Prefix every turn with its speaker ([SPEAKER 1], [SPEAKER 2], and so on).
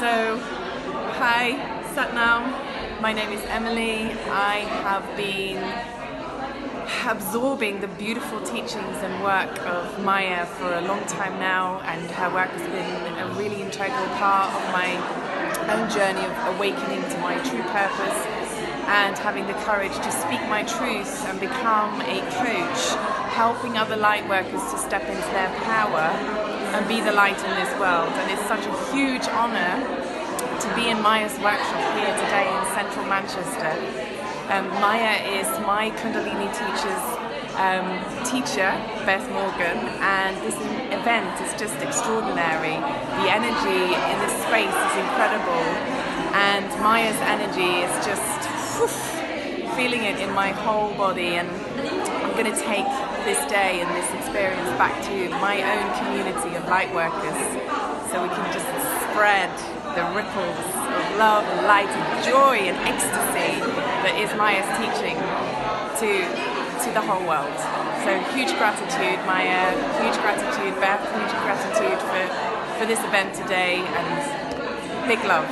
[SPEAKER 1] So, hi, Satnam. My name is Emily. I have been absorbing the beautiful teachings and work of Maya for a long time now, and her work has been a really integral part of my own journey of awakening to my true purpose and having the courage to speak my truth and become a coach, helping other light workers to step into their power and be the light in this world. And it's such a huge honor to be in Maya's workshop here today in central Manchester. Maya is my Kundalini teacher's teacher, Beth Morgan, and this event is just extraordinary. The energy in this space is incredible, and Maya's energy is just feeling it in my whole body, and I'm going to take this day and this experience back to my own community of light workers so we can just spread the ripples of love and light and joy and ecstasy that is Maya's teaching to the whole world. So huge gratitude, Maya, huge gratitude, Beth, huge gratitude for this event today, and big love.